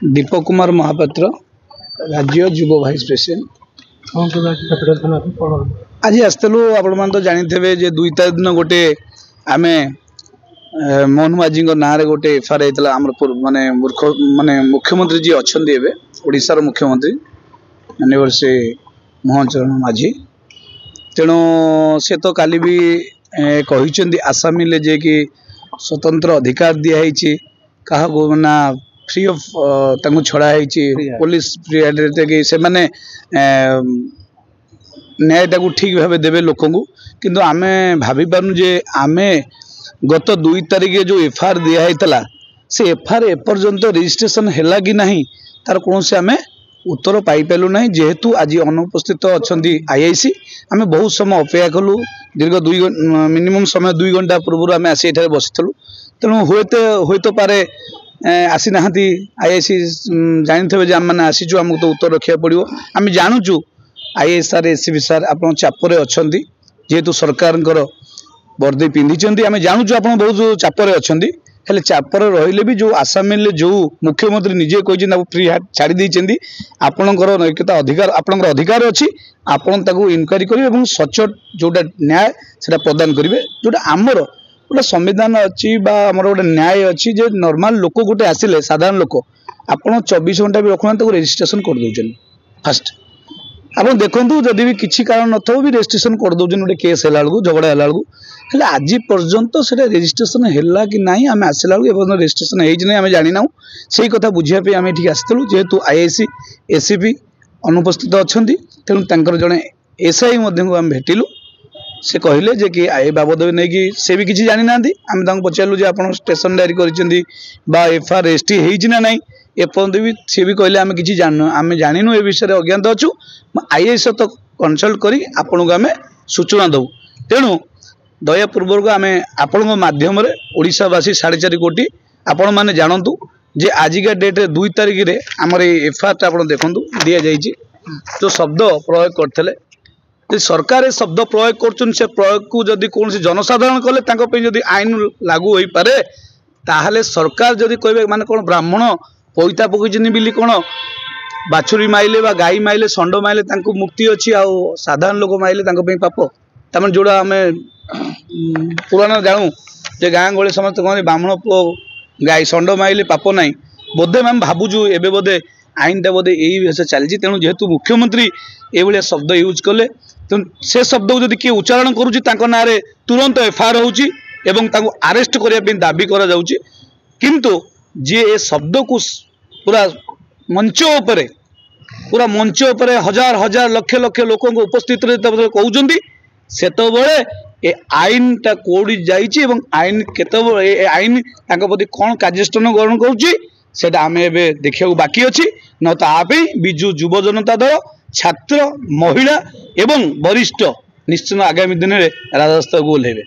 दीपक कुमार महापात्र राज्य युव vice president आज आसलु आपण मान तो जानी थे जे 2 तारिख दिन गोटे आम मोहन माझी ना गोटे एफआईआर होता आम माने मुख्यमंत्री जी अच्छा ओडिशार मुख्यमंत्री माननीय से मोहन चरण माझी तेणु से तो काली भी कहते आसामी ले जे कि स्वतंत्र अधिकार दिखाई क्या ना फ्री ऑफ छड़ा पुलिस कि से माने न्याय टाक ठीक भाव देवे लोक किंतु आम भाभी पार्नु जे आम गत 2 तारिख जो एफआईआर दिखाई से एफआईआर एपर्यंत रजिस्ट्रेशन है कि नहीं तार कौन से आम उत्तर पाइलु ना जेहेतु आज अनुपस्थित अच्छा आईआईसी आम बहुत समय अपेक्षा कलु दीर्घ मिनिमम समय 2 घंटा पूर्व आम आसी बसीलु तेणु हुए तो पारे आसी ना आईआईसी जानी थे आम मैंने आसीचु आमको तो उत्तर रखा पड़ो आम जानूचु आईएएस सार एससीबी सार आप चापर अच्छा जेहेतु सरकार वर्दी पिंधि आम जानूचु आप बहुत चापर अच्छा हेल्ले चापर रही भी जो आसामी जो मुख्यमंत्री निजे कही फ्री छाड़ी देती आपणकर नैतिकता अधिकार आपंकर अधिकार अच्छी आपण इनक्वारी करेंगे सचोट जोटा न्याय से प्रदान करेंगे जोटा आमर गोटे संविधान अच्छी गोटे न्याय अच्छी जे नॉर्मल लोक गोटे आसिले साधारण लोक आपड़ 24 घंटा भी रखुना रजिस्ट्रेशन कर दौरान फास्ट आप देखूँ जदि भी किसी कारण न भी रजिस्ट्रेशन कर दौरान गोटे केस है झगड़ा है हेल्ले आज पर्यंत से रजिस्ट्रेशन है कि ना आम आसला रजिस्ट्रेशन होना आम जानी ना से कथा बुझापी आम ये आसलु जेहेतु आईआईसी एससीबी अनुपस्थित अच्छा तेणु जड़े एसआई आम भेटिलु से कहले जे कि ए बाबद नहीं कि से भी किसी जानी ना आम पचारू जे आप स्टेशन डायरी कर एफआईआर एसटी होना ना एपर्यंत भी सी भी कहले आम किसी जान आम जानिनु ए विषय अज्ञात अच्छु आईएएस तो कनसल्ट करी आपन को आम सूचना दऊ तेणु दयापूर्वक आम आपण मध्यम ओडिशावासी 4.5 कोटी आपण मैंने जानतु जे आजिका डेट्रे 2 तारिख में आमर एफआईआर आप देखूँ दि जाइए जो शब्द प्रयोग करते सरकार शब्द प्रयोग कर से प्रयोग को जदि कौन जनसाधारण कले जदि आईन लागू हो पारे ताहले सरकार जदि कहे माने कौन ब्राह्मण पैता पकईन बिली कौन बाछुरी माइले बा गाई माइले षंड माइले मुक्ति अच्छी आ साधारण लोक माइले पाप तमें जोड़ा आम पुराण जानू जे गाँ गहली समस्त कहते ब्राह्मण पु गाई षंड माइले पाप ना बोधे आम भावुँ एवं बोधे आईनटा बोधे यही विषय चली तेणु जेहेतु मुख्यमंत्री ये शब्द यूज कले तेणु से शब्द को जब किए उच्चारण करुँच ना तुरंत एफआईआर हो आरेस्ट करने दाबी किंतु जी ए शब्द को पूरा मंच उपरे हजार हजार लक्ष लक्ष लोक उपस्थित कहते से ए आईन टा कोड़ी जाइए आईन केत आईन प्रति कौन कार्यानुष्ठान ग्रहण करुँच आम ए देखा बाकी अच्छी न तो आप विजु युव जनता दल छात्र महिला एवं वरिष्ठ निश्चय आगामी दिन में राजस्व को ओह्लैबे।